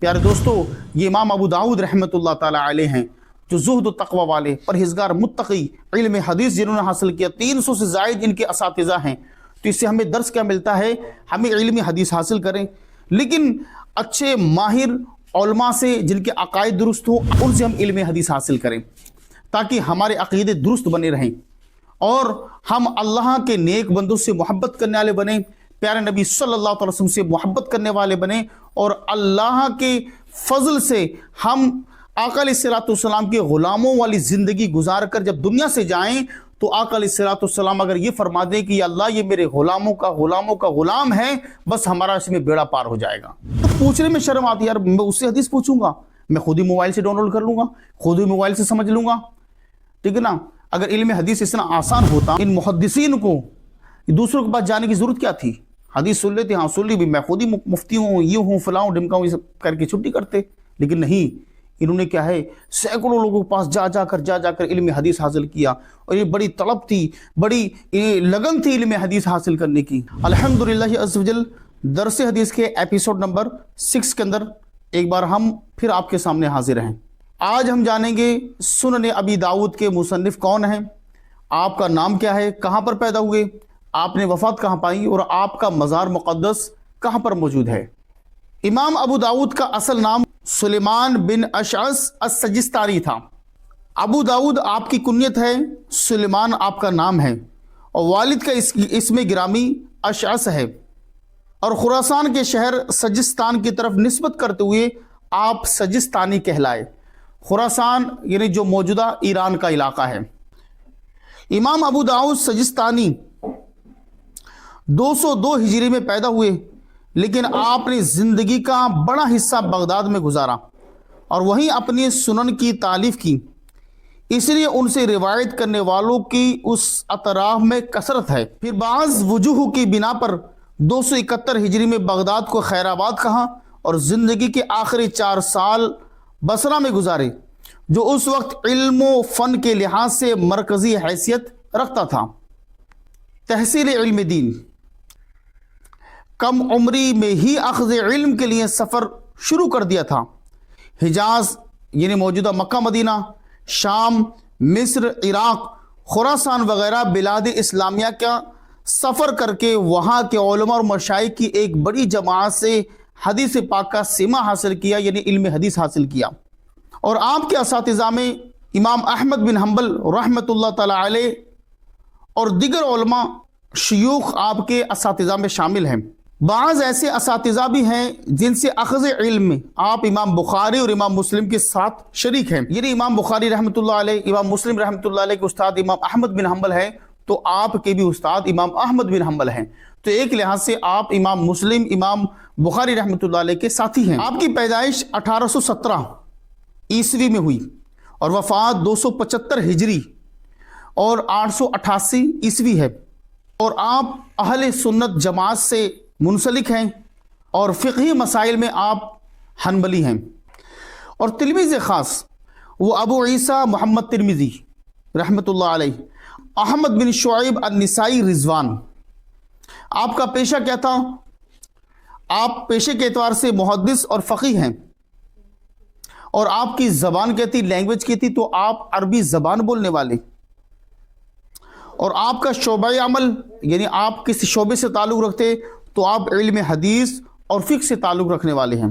پیارے دوستو، یہ امام ابو داؤد رحمۃ اللہ تعالی علیہ ہیں جو زہد و تقوی والے، پرہیزگار، متقی، علم حدیث جنہوں نے حاصل کیا، 300 سے زائد ان کے اساتذہ ہیں۔ تو اس سے ہمیں درس کیا ملتا ہے؟ ہمیں علم حدیث حاصل کریں، لیکن اچھے ماہر علماء سے جن کے عقائد درست ہوں ان سے ہم علم حدیث حاصل کریں تاکہ ہمارے عقیدے درست بنے رہیں اور ہم اللہ کے نیک بندوں سے محبت کرنے والے بنیں، پیارے نبی صلی اللہ علیہ وسلم سے محبت کرنے والے بنیں، اور اللہ کے فضل سے ہم آقا علیہ الصلوۃ والسلام کے غلاموں والی زندگی گزار کر جب دنیا سے جائیں تو آقا علیہ الصلوۃ والسلام اگر یہ فرما دیں کہ یا اللہ یہ میرے غلاموں کا غلام ہے، بس ہمارا اس میں بیڑا پار ہو جائے گا۔ تو پوچھنے میں شرم آتی ہے، یار میں اس سے حدیث پوچھوں گا؟ میں خود ہی موبائل سے ڈاؤن لوڈ کر لوں گا، خود ہی موبائل سے سمجھ لوں گا، ٹھیک ہے نا؟ اگر علم حدیث اتنا آسان ہوتا، ان محدثین کو دوسروں کے پاس جانے کی ضرورت کیا تھی؟ حدیث سن لیتے، ہاں سن لی بھی، میں خود ہی مفتی ہوں، یہ ہوں، فلاں ہوں، ڈمکا ہوں، یہ سب کر کے چھٹی کرتے۔ لیکن نہیں، انہوں نے کیا ہے، سینکڑوں لوگوں کے پاس جا کر علم حدیث حاصل کیا، اور یہ بڑی طلب تھی، بڑی لگن تھی علم حدیث حاصل کرنے کی۔ الحمدللہ عز وجل درس حدیث کے ایپیسوڈ نمبر 6 کے اندر ایک بار ہم پھر آپ کے سامنے حاضر ہیں۔ آج ہم جانیں گے سنن ابی داؤد کے مصنف کون ہیں، آپ کا نام کیا ہے، کہاں پر پیدا ہوئے، آپ نے وفات کہاں پائی، اور آپ کا مزار مقدس کہاں پر موجود ہے۔ امام ابو داؤد کا اصل نام سلیمان بن اشعث السجستانی تھا۔ ابو داؤد آپ کی کنیت ہے، سلیمان آپ کا نام ہے، اور والد کا اسم گرامی اشعث ہے، اور خراسان کے شہر سجستان کی طرف نسبت کرتے ہوئے آپ سجستانی کہلائے۔ خراسان یعنی جو موجودہ ایران کا علاقہ ہے۔ امام ابو داؤد سجستانی 202 ہجری میں پیدا ہوئے، لیکن آپ نے زندگی کا بڑا حصہ بغداد میں گزارا اور وہیں اپنی سنن کی تالیف کی، اس لیے ان سے روایت کرنے والوں کی اس اطراف میں کثرت ہے۔ پھر بعض وجوہ کی بنا پر 271 ہجری میں بغداد کو خیر آباد کہا اور زندگی کے آخری 4 سال بصرہ میں گزارے، جو اس وقت علم و فن کے لحاظ سے مرکزی حیثیت رکھتا تھا۔ تحصیل علم دین، کم عمری میں ہی اخذ علم کے لیے سفر شروع کر دیا تھا۔ حجاز یعنی موجودہ مکہ مدینہ، شام، مصر، عراق، خراسان وغیرہ بلاد اسلامیہ کا سفر کر کے وہاں کے علماء اور مشائخ کی ایک بڑی جماعت سے حدیث پاک کا سماع حاصل کیا، یعنی علم حدیث حاصل کیا۔ اور آپ کے اساتذہ میں امام احمد بن حنبل رحمۃ اللہ تعالی علیہ اور دیگر علماء شیوخ آپ کے اساتذہ میں شامل ہیں۔ بعض ایسے اساتذہ بھی ہیں جن سے اخذ علم میں آپ امام بخاری اور امام مسلم کے ساتھ شریک ہیں، یعنی امام بخاری رحمۃ اللہ علیہ، امام مسلم رحمۃ اللہ علیہ کے استاد امام احمد بن حنبل ہیں، تو آپ کے بھی استاد امام احمد بن حنبل ہیں، تو ایک لحاظ سے آپ امام مسلم، امام بخاری رحمۃ اللہ علیہ کے ساتھی ہیں۔ آپ کی پیدائش 1817 عیسوی میں ہوئی اور وفات 275 ہجری اور 888 عیسوی ہے، اور آپ اہل سنت جماعت سے منسلک ہیں اور فقہی مسائل میں آپ حنبلی ہیں۔ اور تلمیذ خاص وہ ابو عیسیٰ محمد ترمذی رحمۃ اللہ علیہ، احمد بن شعیب النسائی رضوان۔ آپ کا پیشہ کیا تھا؟ آپ پیشے کے اعتبار سے محدث اور فقیہ ہیں، اور آپ کی زبان کیا تھی، لینگویج کی تھی، تو آپ عربی زبان بولنے والے، اور آپ کا شعبہ عمل یعنی آپ کس شعبے سے تعلق رکھتے تو آپ علم حدیث اور فقہ سے تعلق رکھنے والے ہیں۔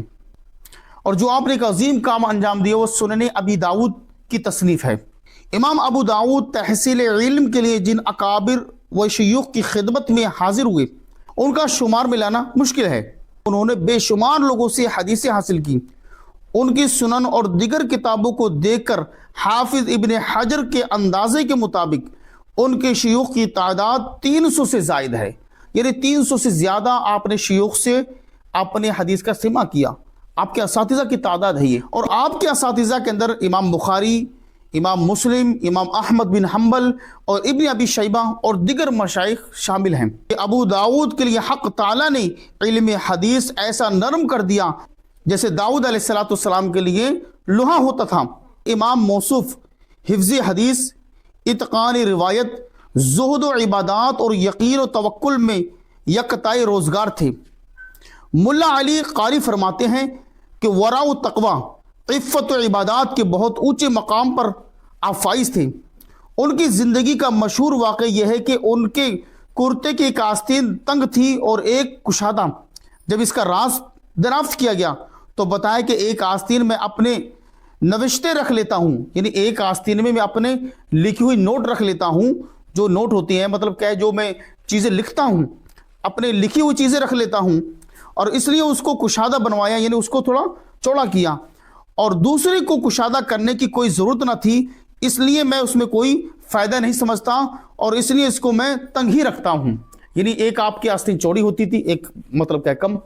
اور جو آپ نے ایک عظیم کام انجام دیا وہ سنن ابی داؤد کی تصنیف ہے۔ امام ابو داؤد تحصیل علم کے لیے جن اکابر و شیوخ کی خدمت میں حاضر ہوئے ان کا شمار ملانا مشکل ہے۔ انہوں نے بے شمار لوگوں سے حدیثیں حاصل کی۔ ان کی سنن اور دیگر کتابوں کو دیکھ کر حافظ ابن حجر کے اندازے کے مطابق ان کے شیوخ کی تعداد 300 سے زائد ہے، یعنی 300 سے زیادہ آپ نے شیوخ سے اپنے حدیث کا سماع کیا۔ آپ کے اساتذہ کی تعداد ہے یہ، اور آپ کے اساتذہ کے اندر امام بخاری، امام مسلم، امام احمد بن حنبل اور ابن ابی شیبہ اور دیگر مشائخ شامل ہیں۔ ابو داؤد کے لیے حق تعالیٰ نے علم حدیث ایسا نرم کر دیا جیسے داؤد علیہ الصلوۃ والسلام کے لیے لوہا ہوتا تھا۔ امام موصوف حفظ حدیث، اتقان روایت، زہد و عبادات اور یقین و توکل میں یکتائے روزگار تھے۔ ملا علی قاری فرماتے ہیں کہ ورع و تقوی، عفت و عبادات کے بہت اونچے مقام پر آپ فائز تھے۔ ان کی زندگی کا مشہور واقعہ یہ ہے کہ ان کے کرتے کی ایک آستین تنگ تھی اور ایک کشادہ۔ جب اس کا راز دریافت کیا گیا تو بتایا کہ ایک آستین میں اپنے نوشتے رکھ لیتا ہوں، یعنی ایک آستین میں اپنے لکھی ہوئی نوٹ رکھ لیتا ہوں، جو نوٹ ہوتی ہیں مطلب کیا ہے جو میں چیزیں لکھتا ہوں، اپنے لکھی ہوئی چیزیں رکھ لیتا ہوں، اور اس لیے اس کو کشادہ بنوایا، یعنی اس کو تھوڑا چوڑا کیا، اور دوسرے کو کشادہ کرنے کی کوئی ضرورت نہ تھی، اس لیے میں اس میں کوئی فائدہ نہیں سمجھتا اور اس لیے اس کو میں تنگ ہی رکھتا ہوں۔ یعنی ایک آپ کی آستین چوڑی ہوتی تھی، ایک مطلب کیا کم،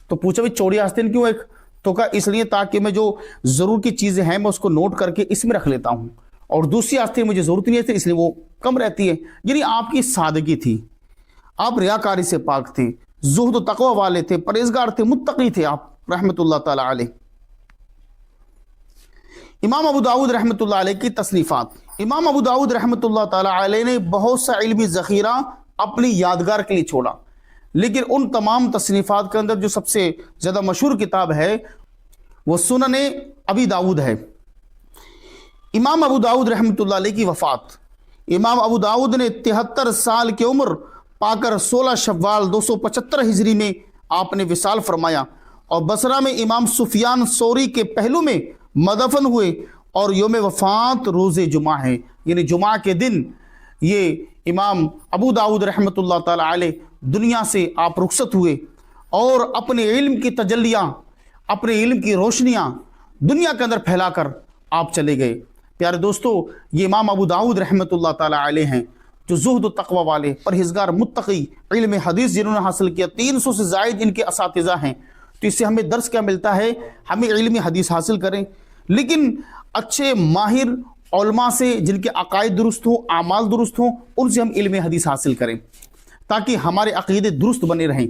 تو پوچھا بھی چوڑی آستین کیوں ایک؟ تو کہا اس لیے تاکہ میں جو ضرور کی چیزیں ہیں میں اس کو نوٹ کر کے اس میں رکھ لیتا ہوں، اور دوسری آستین مجھے ضرورت نہیں ہے اس لیے وہ کم رہتی ہے۔ یعنی آپ کی سادگی تھی، آپ ریاکاری سے پاک تھے، زہد و تقوی والے تھے، پرہیزگار تھے، متقی تھے آپ رحمۃ اللہ تعالی علیہ۔ امام ابو داؤد رحمۃ اللہ علیہ کی تصنیفات۔ امام ابو داؤد رحمۃ اللہ تعالی علیہ نے بہت سا علمی ذخیرہ اپنی یادگار کے لیے چھوڑا، لیکن ان تمام تصنیفات کے اندر جو سب سے زیادہ مشہور کتاب ہے وہ سنن ابی داؤد ہے۔ امام ابو داؤد رحمۃ اللہ علیہ کی وفات۔ امام ابو داؤد نے 73 سال کی عمر پا کر 16 شوال 275 ہجری میں آپ نے وصال فرمایا، اور بصرہ میں امام سفیان ثوری کے پہلو میں مدفن ہوئے، اور یوم وفات روز جمعہ ہے، یعنی جمعہ کے دن یہ امام ابو داؤد رحمۃ اللہ تعالی علیہ دنیا سے آپ رخصت ہوئے، اور اپنے علم کی تجلیاں، اپنے علم کی روشنیاں دنیا کے اندر پھیلا کر آپ چلے گئے۔ پیارے دوستو، یہ امام ابو داؤد رحمۃ اللہ تعالی علیہ ہیں جو زہد و تقوی والے، پرہیزگار، متقی، علم حدیث جنہوں نے حاصل کیا، 300 سے زائد ان کے اساتذہ ہیں۔ تو اس سے ہمیں درس کیا ملتا ہے؟ ہمیں علم حدیث حاصل کریں، لیکن اچھے ماہر علماء سے جن کے عقائد درست ہوں، اعمال درست ہوں، ان سے ہم علم حدیث حاصل کریں تاکہ ہمارے عقیدے درست بنے رہیں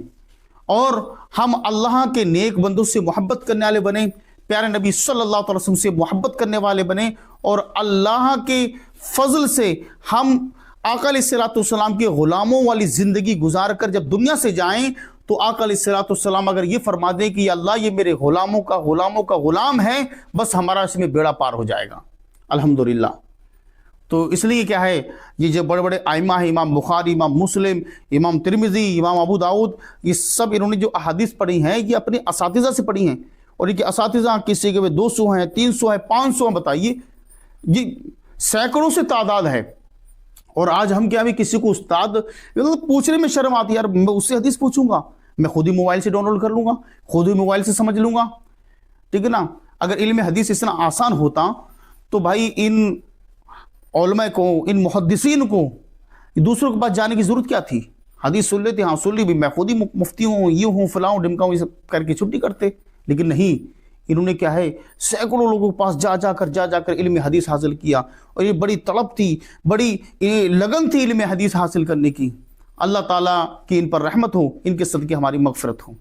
اور ہم اللہ کے نیک بندوں سے محبت کرنے والے بنیں، پیارے نبی صلی اللہ علیہ وسلم سے محبت کرنے والے بنیں، اور اللہ کے فضل سے ہم آقا علیہ الصلوۃ والسلام کے غلاموں والی زندگی گزار کر جب دنیا سے جائیں تو آقا علیہ الصلوۃ والسلام اگر یہ فرما دیں کہ یا اللہ یہ میرے غلاموں کا غلام ہے، بس ہمارا اس میں بیڑا پار ہو جائے گا الحمدللہ۔ تو اس لیے کیا ہے، یہ جو بڑے بڑے ائمہ ہیں، امام بخاری، امام مسلم، امام ترمذی، امام ابو داؤد، یہ سب انہوں نے جو احادیث پڑھی ہیں یہ اپنے اساتذہ سے پڑھی ہیں، اور یہ کہ اساتذہ کسی کے 200 ہیں، 300 ہیں، 500 ہیں، بتائیے یہ سینکڑوں سے تعداد ہے۔ اور آج ہم کیا بھی کسی کو استاد پوچھنے میں شرم آتی ہے، یار میں اس سے حدیث پوچھوں گا؟ میں خود ہی موبائل سے ڈاؤن لوڈ کر لوں گا، خود ہی موبائل سے سمجھ لوں گا، ٹھیک ہے نا۔ اگر علم حدیث اس طرح آسان ہوتا تو بھائی ان علماء کو، ان محدثین کو دوسروں کے پاس جانے کی ضرورت کیا تھی؟ حدیث سن لیتے، ہاں سن لی بھی، میں خود ہی مفتی ہوں، یہ ہوں، فلاں ہوں، ڈمکا ہوں، یہ سب کر کے چھٹی کرتے۔ لیکن نہیں، انہوں نے کیا ہے سینکڑوں لوگوں کے پاس جا کر علم حدیث حاصل کیا، اور یہ بڑی طلب تھی، بڑی لگن تھی علم حدیث حاصل کرنے کی۔ اللہ تعالیٰ کی ان پر رحمت ہو، ان کے صدقے ہماری مغفرت ہو۔